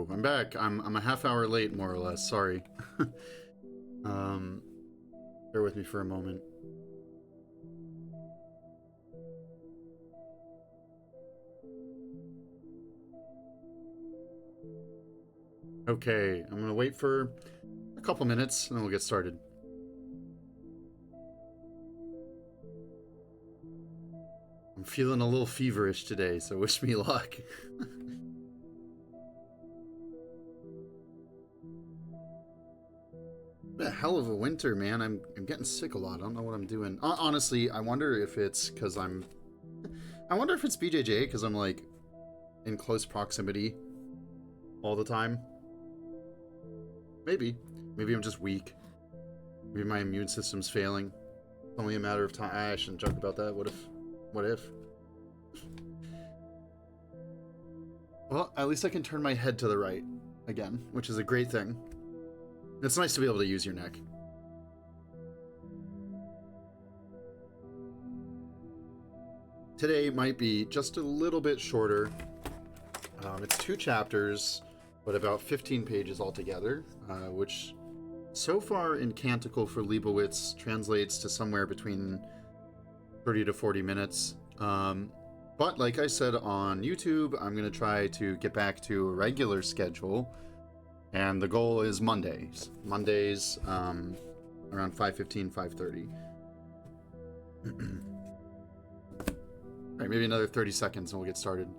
Yo, I'm back. I'm a half hour late, more or less. Sorry. Bear with me for a moment. Okay, I'm gonna wait for a couple minutes and then we'll get started. I'm feeling a little feverish today, so wish me luck. A hell of a winter, man. I'm getting sick a lot. I don't know what I'm doing. Honestly, I wonder if it's because I wonder if it's BJJ because I'm like in close proximity all the time. Maybe I'm just weak. Maybe my immune system's failing. It's only a matter of time. I shouldn't joke about that. What if? Well, at least I can turn my head to the right again, which is a great thing. It's nice to be able to use your neck. Today might be just a little bit shorter. It's 2 chapters, but about 15 pages altogether, which so far in Canticle for Leibowitz translates to somewhere between 30 to 40 minutes. But like I said on YouTube, I'm going to try to get back to a regular schedule. And the goal is Mondays. Mondays, around 5:15, 5:30. Alright, maybe another 30 seconds and we'll get started.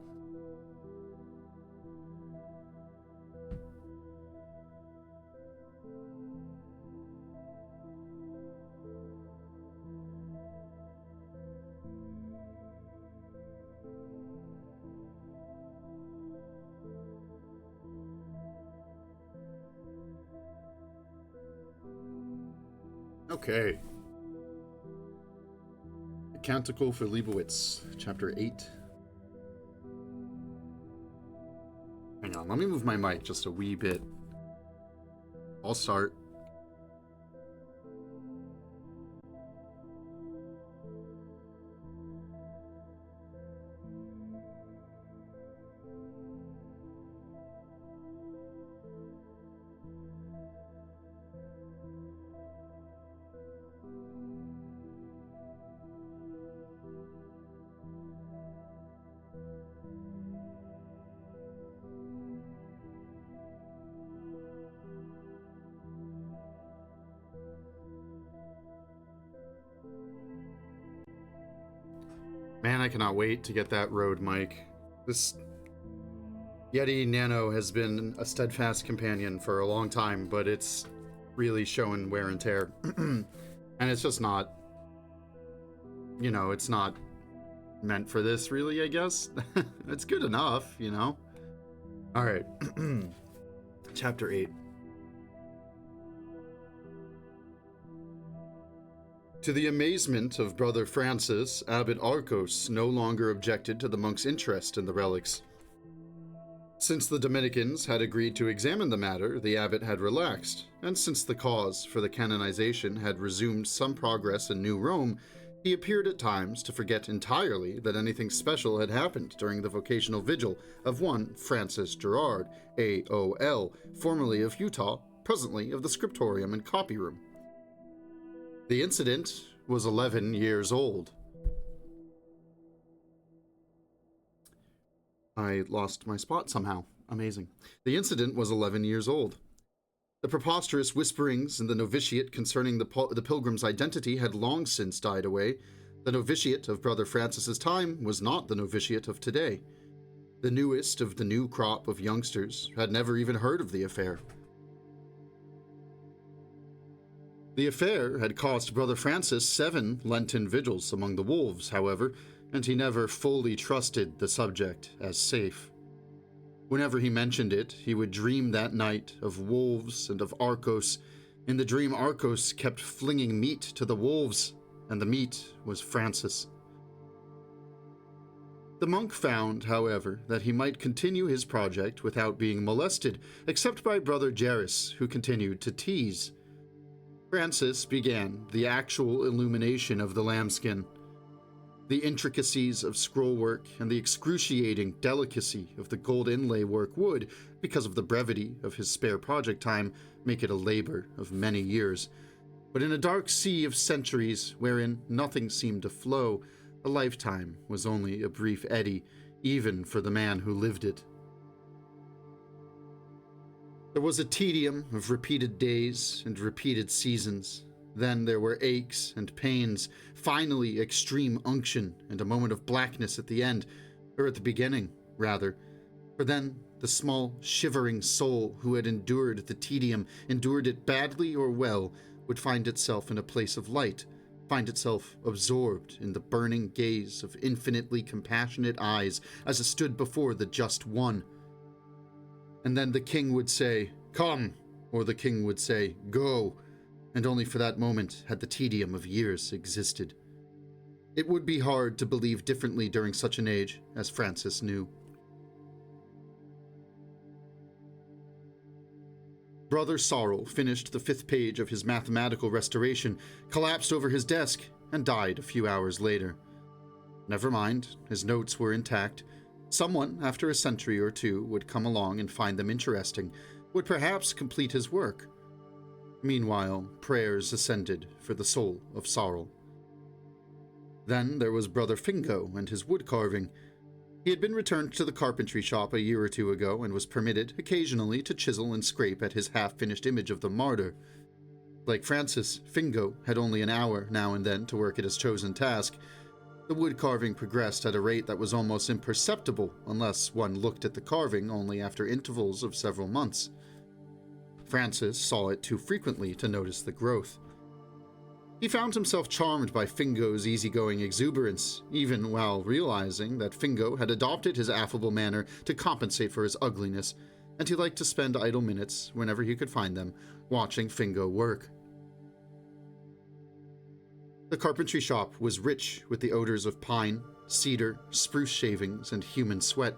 Okay. Canticle for Leibowitz, Chapter 8. Hang on, let me move my mic just a wee bit. I'll start. Man, I cannot wait to get that Rode mic. This Yeti Nano has been a steadfast companion for a long time, but it's really showing wear and tear. And it's just not, you know, it's not meant for this really, I guess. It's good enough, you know. All right. Chapter 8. To the amazement of Brother Francis, Abbot Arcos no longer objected to the monk's interest in the relics. Since the Dominicans had agreed to examine the matter, the abbot had relaxed, and since the cause for the canonization had resumed some progress in New Rome, he appeared at times to forget entirely that anything special had happened during the vocational vigil of one Francis Gerard, AOL, formerly of Utah, presently of the scriptorium and copy room. The incident was 11 years old. I lost my spot somehow. Amazing. The incident was 11 years old. The preposterous whisperings in the novitiate concerning the pilgrim's identity had long since died away. The novitiate of Brother Francis's time was not the novitiate of today. The newest of the new crop of youngsters had never even heard of the affair. The affair had cost Brother Francis 7 Lenten vigils among the wolves, however, and he never fully trusted the subject as safe. Whenever he mentioned it, he would dream that night of wolves and of Arcos. In the dream, Arcos kept flinging meat to the wolves, and the meat was Francis. The monk found, however, that he might continue his project without being molested, except by Brother Jairus, who continued to tease. Francis began the actual illumination of the lambskin. The intricacies of scrollwork and the excruciating delicacy of the gold inlay work would, because of the brevity of his spare project time, make it a labor of many years. But in a dark sea of centuries wherein nothing seemed to flow, a lifetime was only a brief eddy, even for the man who lived it. There was a tedium of repeated days and repeated seasons. Then there were aches and pains, finally extreme unction and a moment of blackness at the end, or at the beginning, rather. For then the small, shivering soul who had endured the tedium, endured it badly or well, would find itself in a place of light, find itself absorbed in the burning gaze of infinitely compassionate eyes as it stood before the Just One. And then the king would say, "Come," or the king would say, "Go," and only for that moment had the tedium of years existed. It would be hard to believe differently during such an age, as Francis knew. Brother Sorrel finished the 5th page of his mathematical restoration, collapsed over his desk, and died a few hours later. Never mind, his notes were intact. Someone, after a century or two, would come along and find them interesting, would perhaps complete his work. Meanwhile, prayers ascended for the soul of Sorrel. Then there was Brother Fingo and his wood carving. He had been returned to the carpentry shop a year or two ago and was permitted occasionally to chisel and scrape at his half-finished image of the martyr. Like Francis, Fingo had only an hour now and then to work at his chosen task. The wood carving progressed at a rate that was almost imperceptible unless one looked at the carving only after intervals of several months. Francis saw it too frequently to notice the growth. He found himself charmed by Fingo's easygoing exuberance, even while realizing that Fingo had adopted his affable manner to compensate for his ugliness, and he liked to spend idle minutes, whenever he could find them, watching Fingo work. The carpentry shop was rich with the odors of pine, cedar, spruce shavings, and human sweat.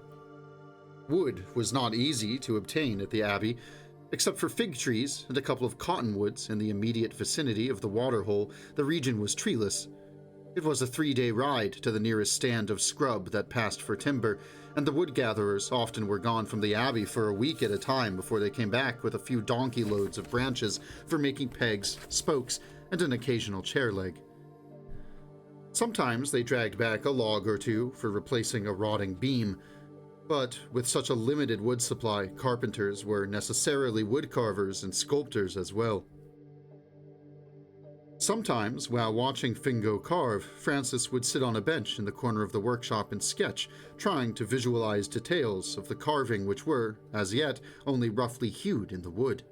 Wood was not easy to obtain at the Abbey. Except for fig trees and a couple of cottonwoods in the immediate vicinity of the waterhole, the region was treeless. It was a 3-day ride to the nearest stand of scrub that passed for timber, and the wood gatherers often were gone from the Abbey for a week at a time before they came back with a few donkey loads of branches for making pegs, spokes, and an occasional chair leg. Sometimes they dragged back a log or two for replacing a rotting beam, but with such a limited wood supply, carpenters were necessarily wood carvers and sculptors as well. Sometimes, while watching Fingo carve, Francis would sit on a bench in the corner of the workshop and sketch, trying to visualize details of the carving which were, as yet, only roughly hewed in the wood.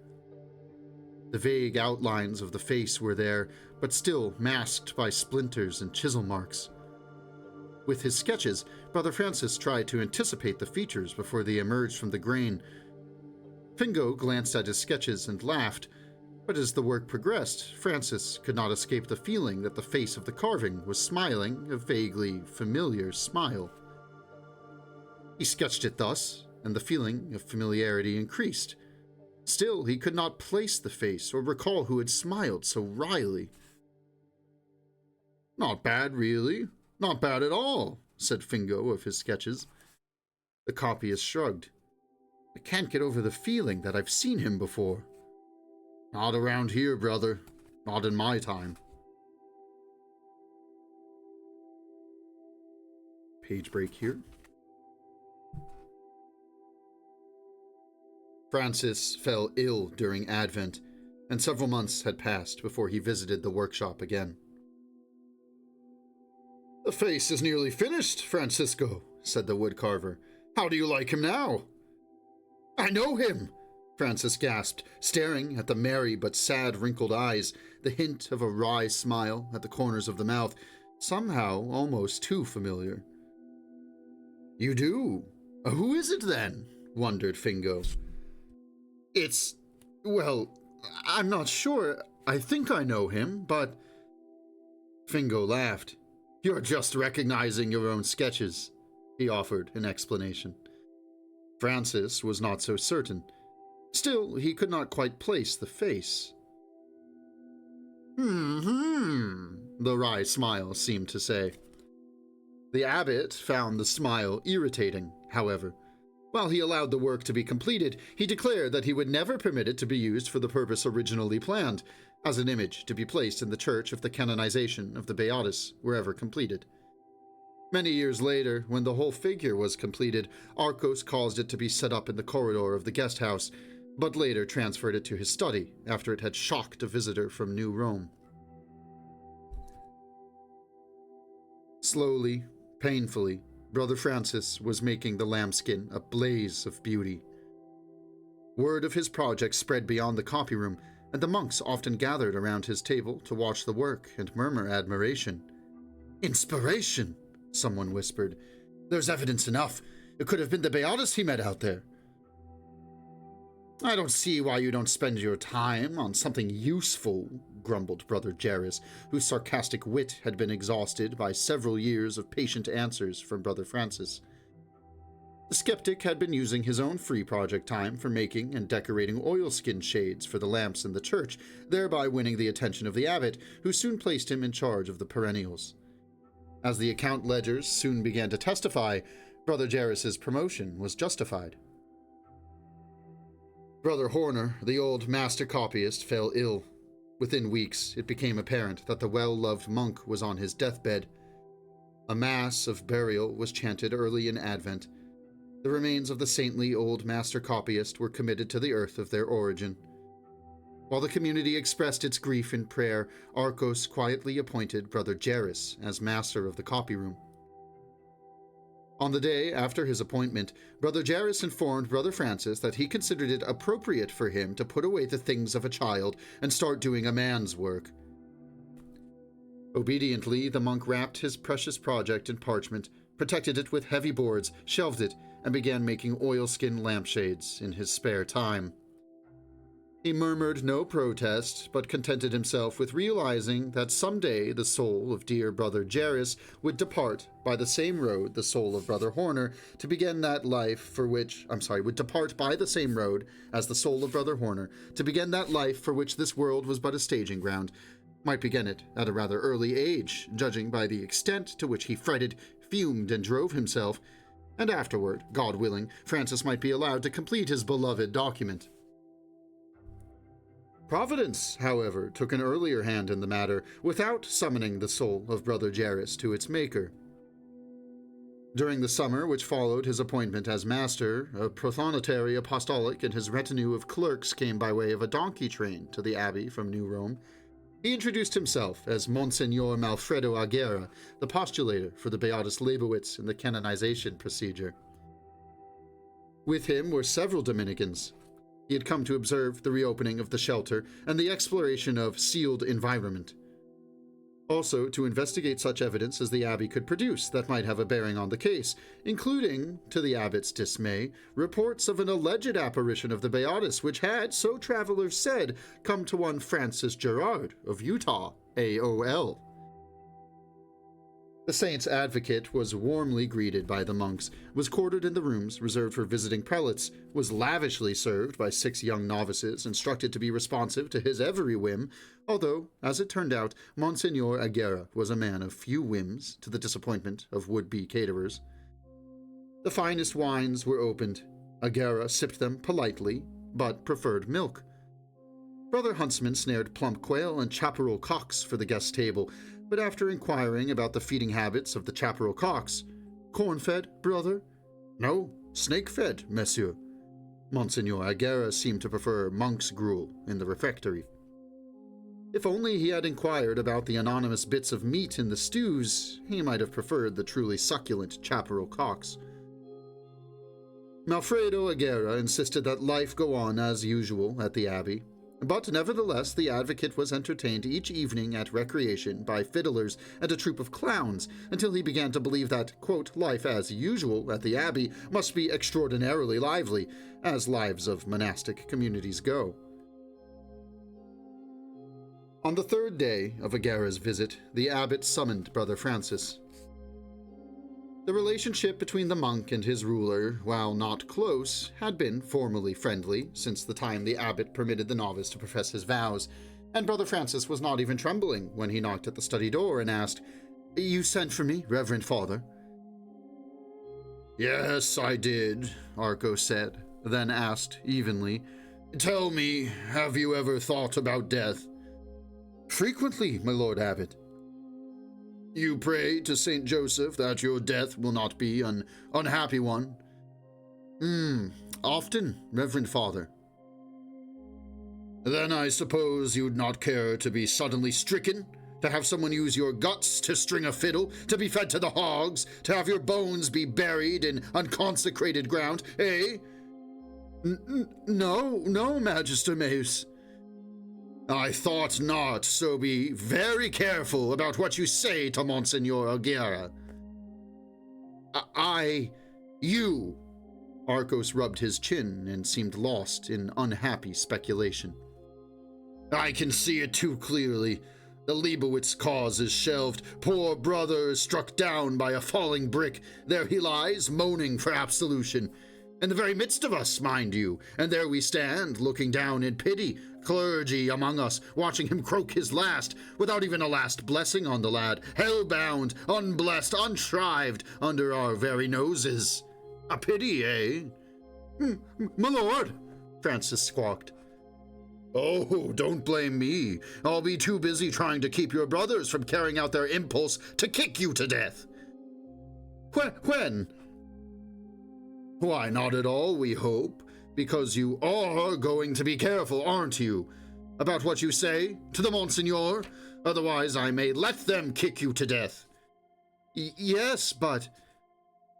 The vague outlines of the face were there, but still masked by splinters and chisel marks. With his sketches, Brother Francis tried to anticipate the features before they emerged from the grain. Fingo glanced at his sketches and laughed, but as the work progressed, Francis could not escape the feeling that the face of the carving was smiling a vaguely familiar smile. He sketched it thus, and the feeling of familiarity increased. Still, he could not place the face or recall who had smiled so wryly. "Not bad, really. Not bad at all," said Fingo of his sketches. The copyist shrugged. "I can't get over the feeling that I've seen him before." "Not around here, brother. Not in my time." Page break here. Francis fell ill during Advent, and several months had passed before he visited the workshop again. "The face is nearly finished, Francisco," said the woodcarver. "How do you like him now?" "I know him!" Francis gasped, staring at the merry but sad wrinkled eyes, the hint of a wry smile at the corners of the mouth, somehow almost too familiar. "You do? Who is it, then?" wondered Fingo. Well, I'm not sure. I think I know him, but..." Fingo laughed. "You're just recognizing your own sketches," he offered in explanation. Francis was not so certain. Still, he could not quite place the face. The wry smile seemed to say. The abbot found the smile irritating, however. While he allowed the work to be completed, he declared that he would never permit it to be used for the purpose originally planned, as an image to be placed in the church if the canonization of the Beatus were ever completed. Many years later, when the whole figure was completed, Arcos caused it to be set up in the corridor of the guest house, but later transferred it to his study after it had shocked a visitor from New Rome. Slowly, painfully, Brother Francis was making the lambskin a blaze of beauty. Word of his project spread beyond the copy room, and the monks often gathered around his table to watch the work and murmur admiration. "Inspiration!" someone whispered. "There's evidence enough. It could have been the Beatus he met out there." "I don't see why you don't spend your time on something useful," grumbled Brother Jairus, whose sarcastic wit had been exhausted by several years of patient answers from Brother Francis. The skeptic had been using his own free project time for making and decorating oilskin shades for the lamps in the church, thereby winning the attention of the abbot, who soon placed him in charge of the perennials. As the account ledgers soon began to testify, Brother Jairus' promotion was justified. Brother Horner, the old master copyist, fell ill. Within weeks, it became apparent that the well-loved monk was on his deathbed. A mass of burial was chanted early in Advent. The remains of the saintly old master copyist were committed to the earth of their origin. While the community expressed its grief in prayer, Arcos quietly appointed Brother Jairus as master of the copy room. On the day after his appointment, Brother Jairus informed Brother Francis that he considered it appropriate for him to put away the things of a child and start doing a man's work. Obediently, the monk wrapped his precious project in parchment, protected it with heavy boards, shelved it, and began making oilskin lampshades in his spare time. He murmured no protest, but contented himself with realizing that someday the soul of dear Brother Jairus would depart by the same road the soul of Brother Horner to begin that life for which, would depart by the same road as the soul of Brother Horner to begin that life for which this world was but a staging ground, might begin it at a rather early age, judging by the extent to which he fretted, fumed, and drove himself, and afterward, God willing, Francis might be allowed to complete his beloved document. Providence, however, took an earlier hand in the matter, without summoning the soul of Brother Jairus to its maker. During the summer which followed his appointment as master, a prothonotary apostolic and his retinue of clerks came by way of a donkey train to the abbey from New Rome. He introduced himself as Monsignor Malfredo Aguera, the postulator for the Beatus Leibowitz in the canonization procedure. With him were several Dominicans. He had come to observe the reopening of the shelter and the exploration of sealed environment. Also to investigate such evidence as the abbey could produce that might have a bearing on the case, including, to the abbot's dismay, reports of an alleged apparition of the Beatus which had, so travelers said, come to one Francis Gerard of Utah, AOL. The saint's advocate was warmly greeted by the monks, was quartered in the rooms reserved for visiting prelates, was lavishly served by 6 young novices instructed to be responsive to his every whim, although, as it turned out, Monsignor Aguera was a man of few whims, to the disappointment of would-be caterers. The finest wines were opened. Aguera sipped them politely, but preferred milk. Brother Huntsman snared plump quail and chaparral cocks for the guest table, but after inquiring about the feeding habits of the chaparral cocks, "Corn-fed, brother?" "No, snake-fed, monsieur." Monsignor Aguera seemed to prefer monk's gruel in the refectory. If only he had inquired about the anonymous bits of meat in the stews, he might have preferred the truly succulent chaparral cocks. Malfredo Aguera insisted that life go on as usual at the abbey, but nevertheless the advocate was entertained each evening at recreation by fiddlers and a troupe of clowns until he began to believe that, quote, life as usual at the abbey must be extraordinarily lively, as lives of monastic communities go. On the 3rd day of Aguera's visit, the abbot summoned Brother Francis. The relationship between the monk and his ruler, while not close, had been formally friendly since the time the abbot permitted the novice to profess his vows, and Brother Francis was not even trembling when he knocked at the study door and asked, "You sent for me, Reverend Father?" Yes, I did, Arco said, then asked evenly, Tell me, have you ever thought about death? Frequently, my lord abbot. You pray to Saint Joseph that your death will not be an unhappy one? Often, Reverend Father. Then I suppose you'd not care to be suddenly stricken? To have someone use your guts to string a fiddle? To be fed to the hogs? To have your bones be buried in unconsecrated ground, eh? No, Magister Mace. I thought not, so be very careful about what you say to Monsignor Aguirre. You. Arcos rubbed his chin and seemed lost in unhappy speculation. I can see it too clearly. The Leibowitz cause is shelved. Poor brother is struck down by a falling brick. There he lies, moaning for absolution. In the very midst of us, mind you, and there we stand, looking down in pity, clergy among us, watching him croak his last, without even a last blessing on the lad, hell-bound, unblessed, unshrived, under our very noses. A pity, eh? My lord, Francis squawked. Oh, don't blame me. I'll be too busy trying to keep your brothers from carrying out their impulse to kick you to death. When? Why, not at all, we hope, because you are going to be careful, aren't you, about what you say to the Monsignor? Otherwise, I may let them kick you to death. Yes, but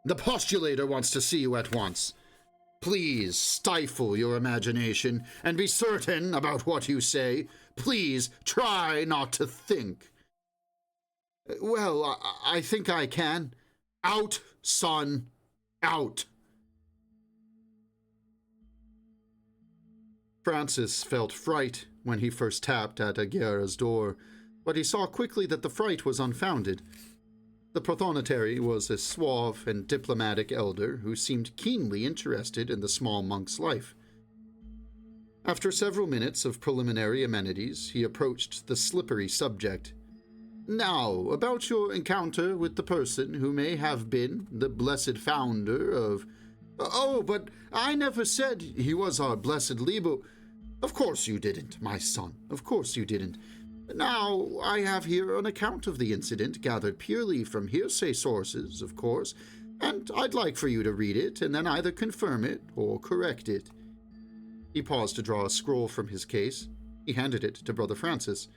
the postulator wants to see you at once. Please stifle your imagination and be certain about what you say. Please try not to think. Well, I think I can. Out, son, out. Francis felt fright when he first tapped at Aguirre's door, but he saw quickly that the fright was unfounded. The prothonotary was a suave and diplomatic elder who seemed keenly interested in the small monk's life. After several minutes of preliminary amenities, he approached the slippery subject. Now, about your encounter with the person who may have been the blessed founder of... Oh, but I never said he was our blessed Lebo. Of course you didn't, my son. Of course you didn't. Now, I have here an account of the incident gathered purely from hearsay sources, of course, and I'd like for you to read it and then either confirm it or correct it. He paused to draw a scroll from his case. He handed it to Brother Francis.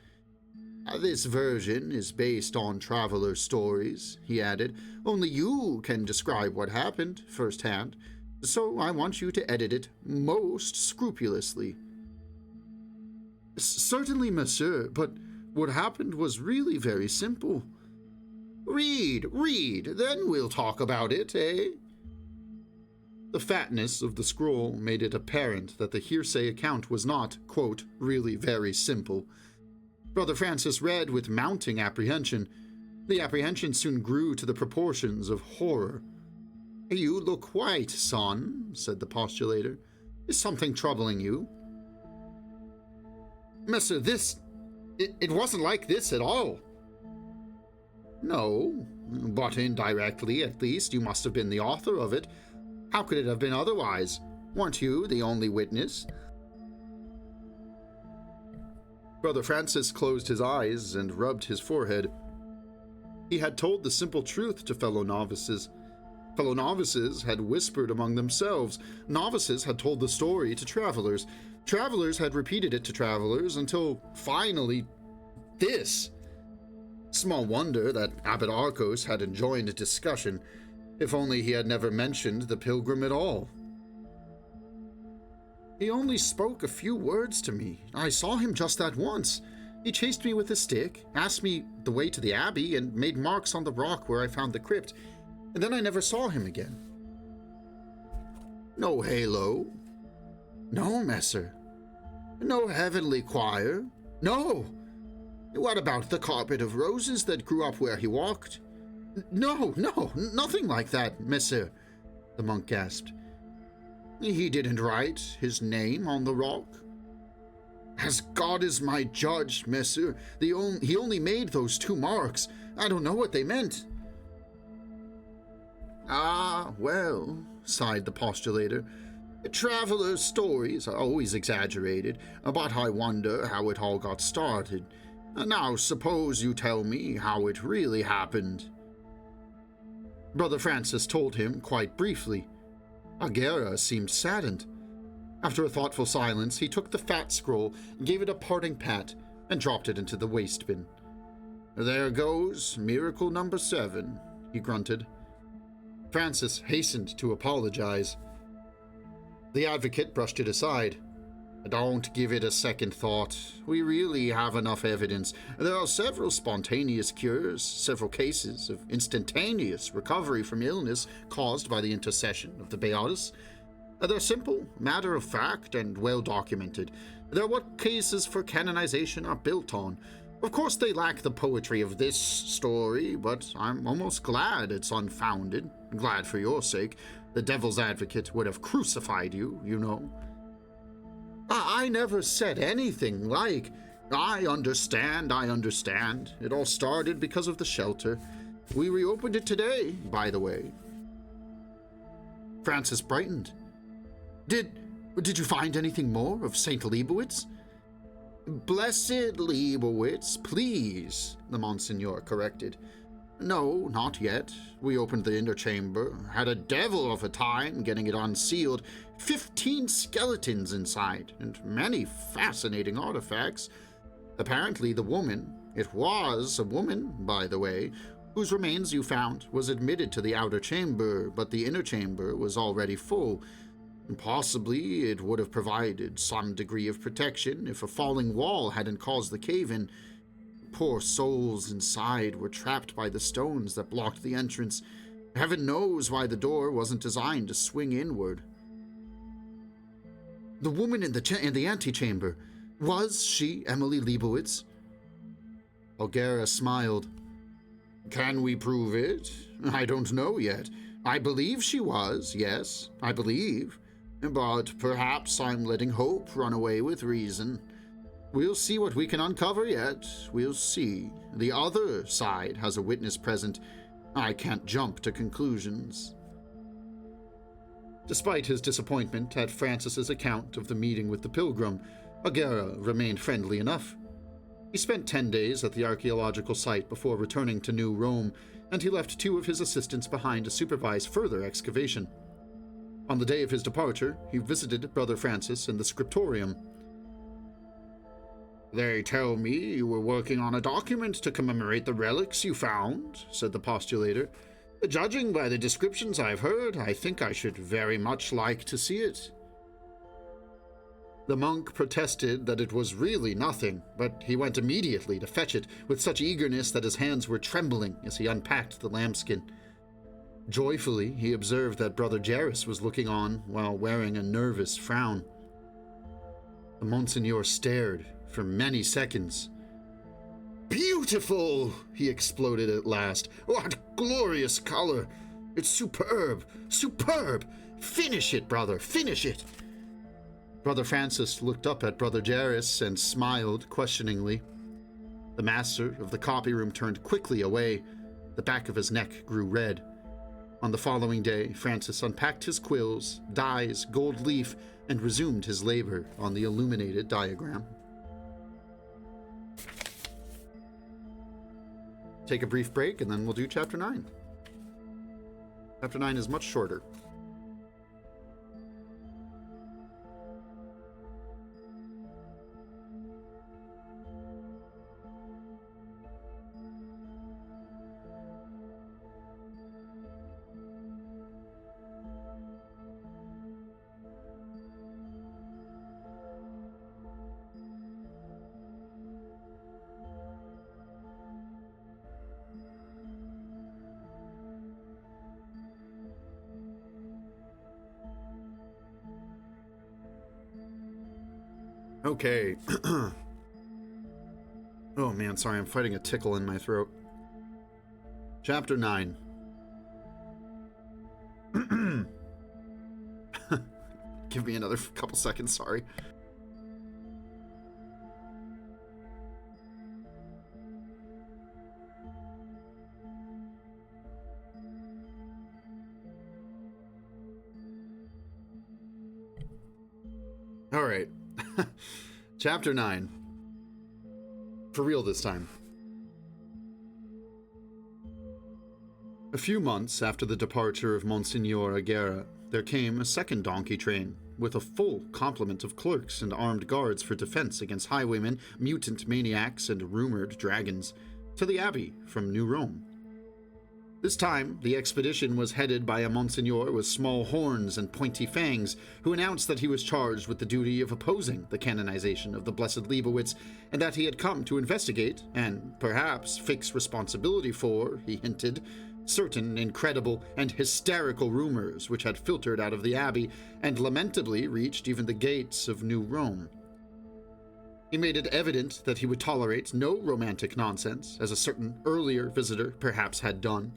This version is based on traveler stories, he added. Only you can describe what happened firsthand, so I want you to edit it most scrupulously. Certainly, monsieur, but what happened was really very simple. Read, then we'll talk about it, eh? The fatness of the scroll made it apparent that the hearsay account was not, quote, really very simple. Brother Francis read with mounting apprehension. The apprehension soon grew to the proportions of horror. You look white, son, said the postulator. Is something troubling you? Mister, it wasn't like this at all. No, but indirectly, at least, you must have been the author of it. How could it have been otherwise? Weren't you the only witness? Brother Francis closed his eyes and rubbed his forehead. He had told the simple truth to fellow novices. Fellow novices had whispered among themselves. Novices had told the story to travelers. Travelers had repeated it to travelers until, finally, this. Small wonder that Abbot Arcos had enjoined discussion, if only he had never mentioned the pilgrim at all. He only spoke a few words to me. I saw him just that once. He chased me with a stick, asked me the way to the abbey, and made marks on the rock where I found the crypt, and then I never saw him again. No halo? No, messer. No heavenly choir? No. What about the carpet of roses that grew up where he walked? No, nothing like that, messer, the monk gasped. He didn't write his name on the rock? As God is my judge, messer, he only made those 2 marks. I don't know what they meant. "Ah, well," sighed the postulator, "travelers' stories are always exaggerated, but I wonder how it all got started. Now suppose you tell me how it really happened." Brother Francis told him quite briefly. Agera seemed saddened. After a thoughtful silence, he took the fat scroll, gave it a parting pat, and dropped it into the waste bin. "There goes miracle number 7, he grunted. Francis hastened to apologize. The advocate brushed it aside. "Don't give it a second thought. We really have enough evidence. There are several spontaneous cures, several cases of instantaneous recovery from illness caused by the intercession of the Beatus. They're simple, matter-of-fact, and well-documented. They're what cases for canonization are built on. Of course, they lack the poetry of this story, but I'm almost glad it's unfounded. Glad for your sake. The devil's advocate would have crucified you, you know." I never said anything like, I understand. It all started because of the shelter. We reopened it today, by the way." Francis brightened. Did you find anything more of St. Leibowitz?" "Blessed Leibowitz, please," the Monsignor corrected. "No, not yet. We opened the inner chamber, had a devil of a time getting it unsealed, 15 skeletons inside, and many fascinating artifacts. Apparently the woman, it was a woman, by the way, whose remains you found, was admitted to the outer chamber, but the inner chamber was already full. Possibly it would have provided some degree of protection if a falling wall hadn't caused the cave-in. Poor souls inside were trapped by the stones that blocked the entrance. Heaven knows why the door wasn't designed to swing inward." "The woman in the antechamber, was she Emily Leibowitz?" Algera smiled. "Can we prove it? I don't know yet. I believe she was, yes, I believe. But perhaps I'm letting hope run away with reason. We'll see what we can uncover yet. We'll see. The other side has a witness present. I can't jump to conclusions." Despite his disappointment at Francis's account of the meeting with the pilgrim, Agera remained friendly enough. He spent 10 days at the archaeological site before returning to New Rome, and he left 2 of his assistants behind to supervise further excavation. On the day of his departure, he visited Brother Francis in the scriptorium. "They tell me you were working on a document to commemorate the relics you found," said the postulator. "Judging by the descriptions I've heard, I think I should very much like to see it." The monk protested that it was really nothing, but he went immediately to fetch it with such eagerness that his hands were trembling as he unpacked the lambskin. Joyfully, he observed that Brother Jairus was looking on while wearing a nervous frown. The Monsignor stared for many seconds. "Beautiful!" he exploded at last. "What glorious color! It's superb! Superb! Finish it, brother, finish it!" Brother Francis looked up at Brother Jairus and smiled questioningly. The master of the copy room turned quickly away. The back of his neck grew red. On the following day, Francis unpacked his quills, dyes, gold leaf, and resumed his labor on the illuminated diagram. Take a brief break, and then we'll do Chapter 9. Chapter 9 is much shorter. Okay. Oh man, sorry, I'm fighting a tickle in my throat. Chapter 9. Give me another couple seconds, sorry. All right. Chapter 9. For real this time. A few months after the departure of Monsignor Aguirre, there came a second donkey train, with a full complement of clerks and armed guards for defense against highwaymen, mutant maniacs, and rumored dragons, to the Abbey from New Rome. This time, the expedition was headed by a Monsignor with small horns and pointy fangs, who announced that he was charged with the duty of opposing the canonization of the Blessed Leibowitz, and that he had come to investigate, and perhaps fix responsibility for, he hinted, certain incredible and hysterical rumors which had filtered out of the Abbey and lamentably reached even the gates of New Rome. He made it evident that he would tolerate no romantic nonsense, as a certain earlier visitor perhaps had done.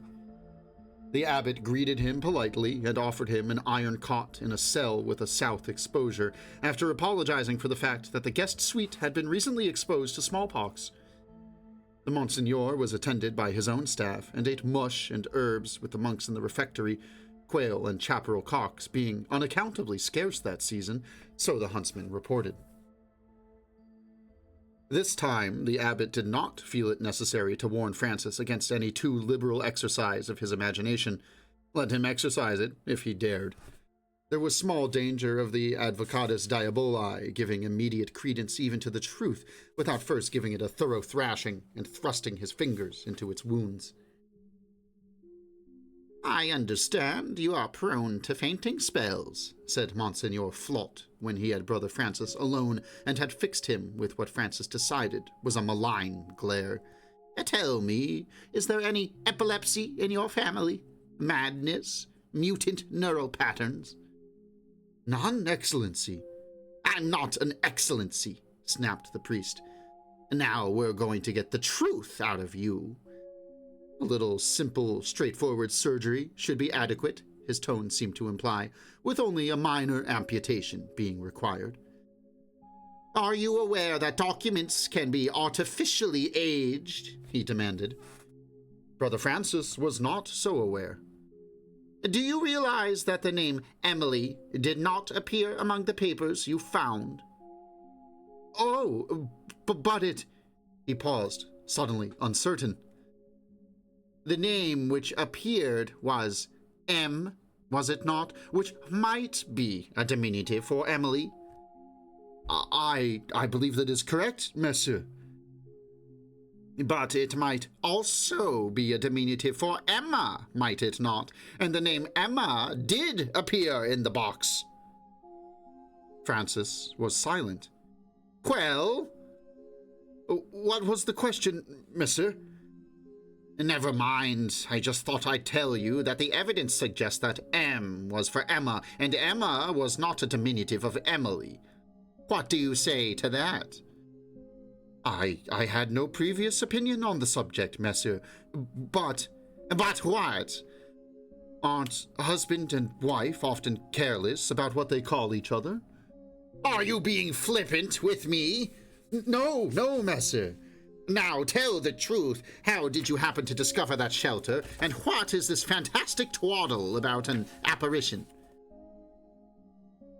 The abbot greeted him politely and offered him an iron cot in a cell with a south exposure, after apologizing for the fact that the guest suite had been recently exposed to smallpox. The Monsignor was attended by his own staff and ate mush and herbs with the monks in the refectory, quail and chaparral cocks being unaccountably scarce that season, so the huntsman reported. This time, the abbot did not feel it necessary to warn Francis against any too liberal exercise of his imagination. Let him exercise it, if he dared. There was small danger of the advocatus diaboli giving immediate credence even to the truth, without first giving it a thorough thrashing and thrusting his fingers into its wounds. "I understand you are prone to fainting spells," said Monsignor Flott, when he had Brother Francis alone and had fixed him with what Francis decided was a malign glare. "Tell me, is there any epilepsy in your family? Madness? Mutant neural patterns?" "None, Excellency." "I'm not an excellency," snapped the priest. "Now we're going to get the truth out of you." "A little simple, straightforward surgery should be adequate," his tone seemed to imply, "with only a minor amputation being required." "Are you aware that documents can be artificially aged?" he demanded. Brother Francis was not so aware. "Do you realize that the name Emily did not appear among the papers you found?" "Oh, but it—" He paused, suddenly uncertain. "The name which appeared was M, was it not? Which might be a diminutive for Emily." I believe that is correct, monsieur." "But it might also be a diminutive for Emma, might it not? And the name Emma did appear in the box." Francis was silent. "Well?" "What was the question, monsieur?" "Never mind. I just thought I'd tell you that the evidence suggests that M was for Emma, and Emma was not a diminutive of Emily. What do you say to that?" I had no previous opinion on the subject, monsieur, but... "But what?" "Aren't husband and wife often careless about what they call each other?" "Are you being flippant with me?" No, monsieur." "Now tell the truth. How did you happen to discover that shelter, and what is this fantastic twaddle about an apparition?"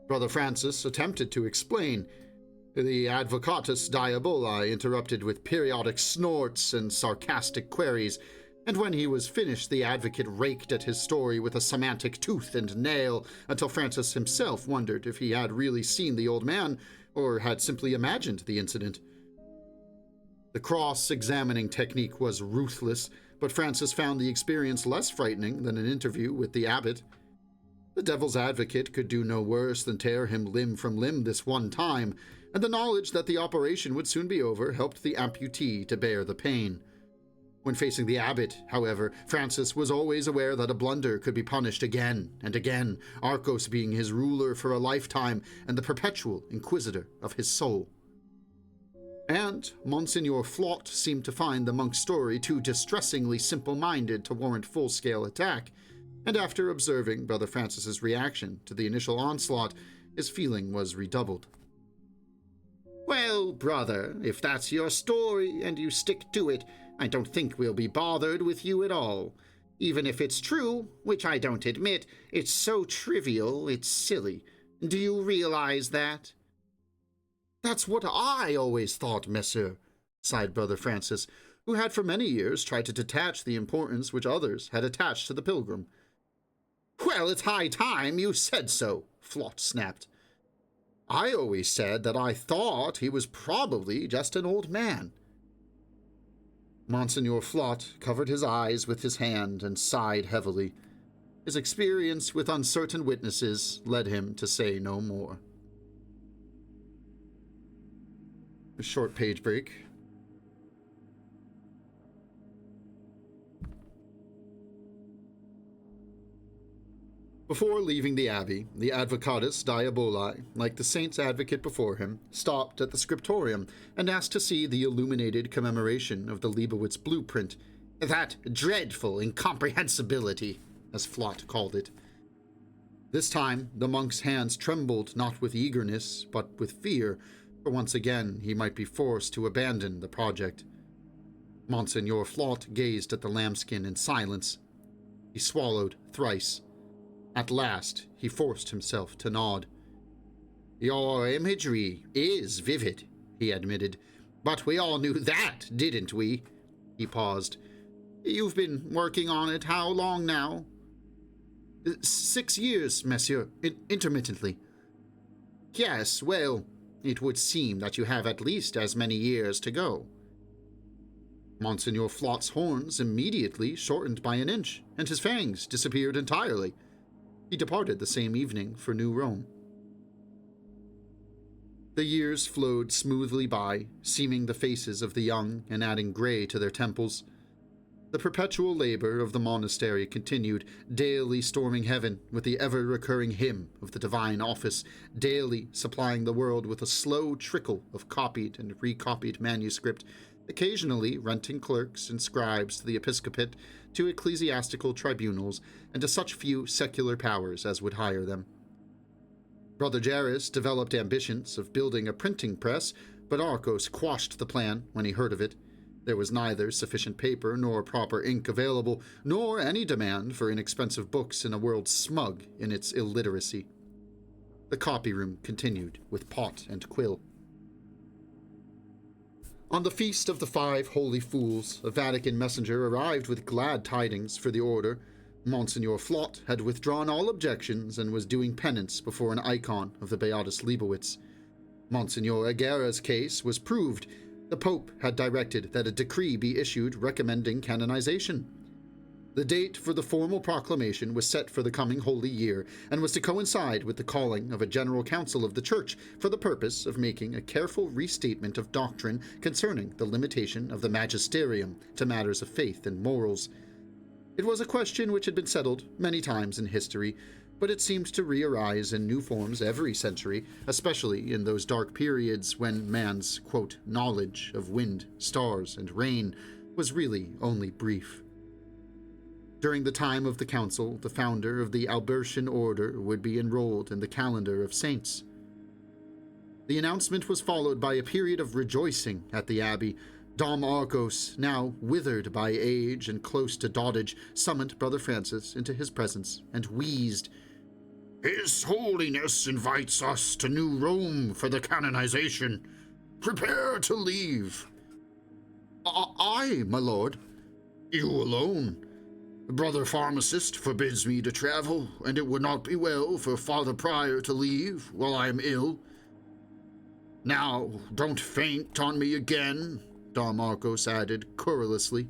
Brother Francis attempted to explain. The advocatus diaboli interrupted with periodic snorts and sarcastic queries, and when he was finished, the advocate raked at his story with a semantic tooth and nail until Francis himself wondered if he had really seen the old man or had simply imagined the incident. The cross-examining technique was ruthless, but Francis found the experience less frightening than an interview with the abbot. The devil's advocate could do no worse than tear him limb from limb this one time, and the knowledge that the operation would soon be over helped the amputee to bear the pain. When facing the abbot, however, Francis was always aware that a blunder could be punished again and again, Arcos being his ruler for a lifetime and the perpetual inquisitor of his soul. And Monsignor Flott seemed to find the monk's story too distressingly simple-minded to warrant full-scale attack, and after observing Brother Francis's reaction to the initial onslaught, his feeling was redoubled. "Well, brother, if that's your story and you stick to it, I don't think we'll be bothered with you at all. Even if it's true, which I don't admit, it's so trivial it's silly. Do you realize that?" That's what I always thought, monsieur, sighed Brother Francis, who had for many years tried to detach the importance which others had attached to the pilgrim. Well, it's high time you said so, Flott snapped. I always said that I thought he was probably just an old man. Monsignor Flott covered his eyes with his hand and sighed heavily. His experience with uncertain witnesses led him to say no more. A short page break. Before leaving the abbey, the Advocatus Diaboli, like the saint's advocate before him, stopped at the scriptorium and asked to see the illuminated commemoration of the Leibowitz blueprint, that dreadful incomprehensibility, as Flott called it. This time, the monk's hands trembled not with eagerness, but with fear, for once again he might be forced to abandon the project. Monsignor Flott gazed at the lambskin in silence. He swallowed thrice. At last, he forced himself to nod. Your imagery is vivid, he admitted. But we all knew that, didn't we? He paused. You've been working on it how long now? 6 years, monsieur, intermittently. Yes, well, it would seem that you have at least as many years to go. Monsignor Flott's horns immediately shortened by an inch, and his fangs disappeared entirely. He departed the same evening for New Rome. The years flowed smoothly by, seaming the faces of the young and adding gray to their temples. The perpetual labor of the monastery continued, daily storming heaven with the ever-recurring hymn of the divine office, daily supplying the world with a slow trickle of copied and recopied manuscript, occasionally renting clerks and scribes to the episcopate, to ecclesiastical tribunals, and to such few secular powers as would hire them. Brother Jairus developed ambitions of building a printing press, but Arcos quashed the plan when he heard of it. There was neither sufficient paper nor proper ink available, nor any demand for inexpensive books in a world smug in its illiteracy. The copy room continued with pot and quill. On the Feast of the Five Holy Fools, a Vatican messenger arrived with glad tidings for the order. Monsignor Flott had withdrawn all objections and was doing penance before an icon of the Beatus Leibowitz. Monsignor Aguera's case was proved. The Pope had directed that a decree be issued recommending canonization. The date for the formal proclamation was set for the coming Holy Year, and was to coincide with the calling of a General Council of the Church for the purpose of making a careful restatement of doctrine concerning the limitation of the magisterium to matters of faith and morals. It was a question which had been settled many times in history, but it seemed to re-arise in new forms every century, especially in those dark periods when man's, quote, knowledge of wind, stars, and rain was really only brief. During the time of the council, the founder of the Albertian order would be enrolled in the calendar of saints. The announcement was followed by a period of rejoicing at the abbey. Dom Arcos, now withered by age and close to dotage, summoned Brother Francis into his presence and wheezed, His Holiness invites us to New Rome for the canonization. Prepare to leave. I, my lord. You alone. Brother Pharmacist forbids me to travel, and it would not be well for Father Prior to leave while I am ill. Now, don't faint on me again, Dom Arcos added querulously.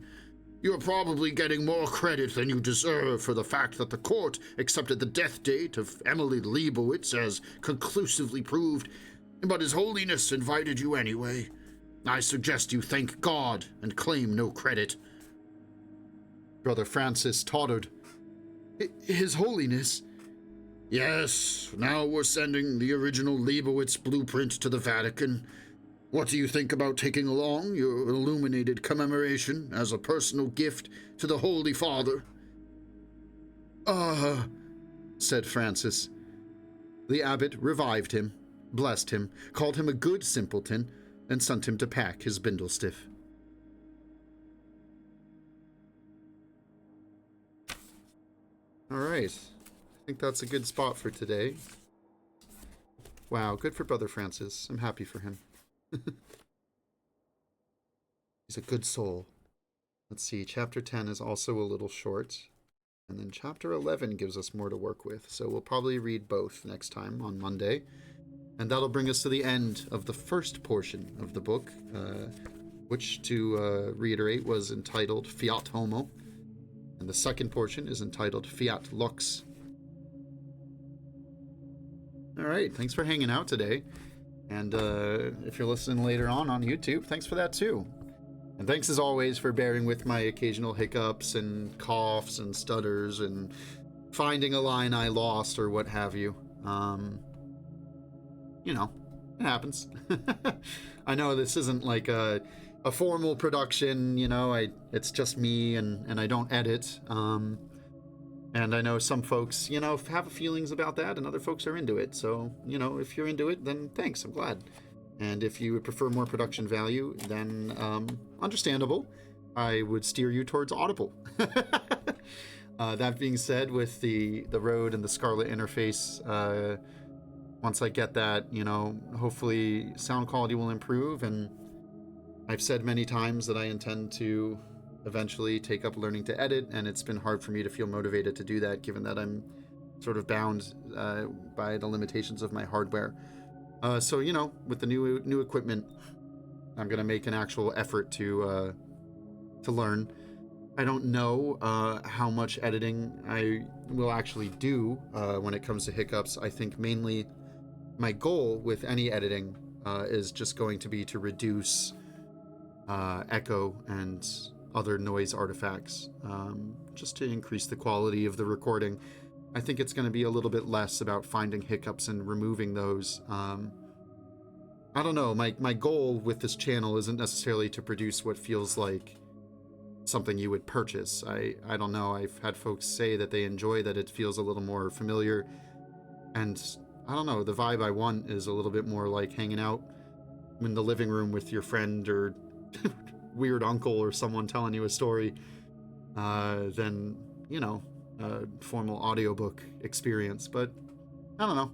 You're probably getting more credit than you deserve for the fact that the court accepted the death date of Emily Leibowitz as conclusively proved, but His Holiness invited you anyway. I suggest you thank God and claim no credit. Brother Francis tottered. His Holiness? Yes, now we're sending the original Leibowitz blueprint to the Vatican. What do you think about taking along your illuminated commemoration as a personal gift to the Holy Father? Said Francis. The abbot revived him, blessed him, called him a good simpleton, and sent him to pack his bindlestiff. All right, I think that's a good spot for today. Wow, good for Brother Francis. I'm happy for him. He's a good soul. Let's see, chapter 10 is also a little short. And then chapter 11 gives us more to work with. So we'll probably read both next time on Monday. And that'll bring us to the end of the first portion of the book, which, to reiterate, was entitled Fiat Homo. And the second portion is entitled Fiat Lux. All right, thanks for hanging out today. And if you're listening later on YouTube, thanks for that too. And thanks as always for bearing with my occasional hiccups and coughs and stutters and finding a line I lost or what have you. You know, it happens. I know this isn't like a formal production, you know, it's just me and I don't edit. And I know some folks, you know, have feelings about that and other folks are into it. So, you know, if you're into it, then thanks, I'm glad. And if you would prefer more production value, then understandable. I would steer you towards Audible. That being said, with the Rode and the Scarlett interface, once I get that, you know, hopefully sound quality will improve. And I've said many times that I intend to eventually take up learning to edit, and it's been hard for me to feel motivated to do that, given that I'm sort of bound by the limitations of my hardware. So, you know, with the new equipment, I'm going to make an actual effort to learn. I don't know how much editing I will actually do when it comes to hiccups. I think mainly my goal with any editing is just going to be to reduce echo and other noise artifacts, just to increase the quality of the recording. I think it's going to be a little bit less about finding hiccups and removing those. I don't know, my goal with this channel isn't necessarily to produce what feels like something you would purchase. I don't know, I've had folks say that they enjoy that it feels a little more familiar, and I don't know, the vibe I want is a little bit more like hanging out in the living room with your friend or weird uncle or someone telling you a story, than, you know, a formal audiobook experience. But I don't know,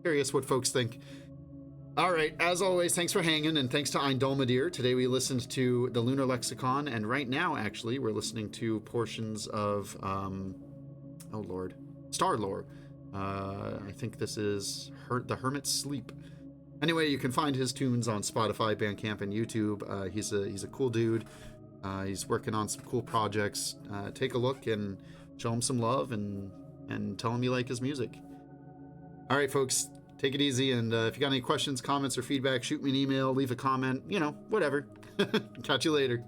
curious what folks think. All right, as always, thanks for hanging, and thanks to Aindulmedir. Today we listened to the Lunar Lexicon, and right now, actually, we're listening to portions of, oh lord, Star Lore. I think this is The Hermit's Sleep. Anyway, you can find his tunes on Spotify, Bandcamp, and YouTube. He's a cool dude. He's working on some cool projects. Take a look and show him some love and tell him you like his music. All right, folks, take it easy. And if you got any questions, comments, or feedback, shoot me an email, leave a comment, you know, whatever. Catch you later.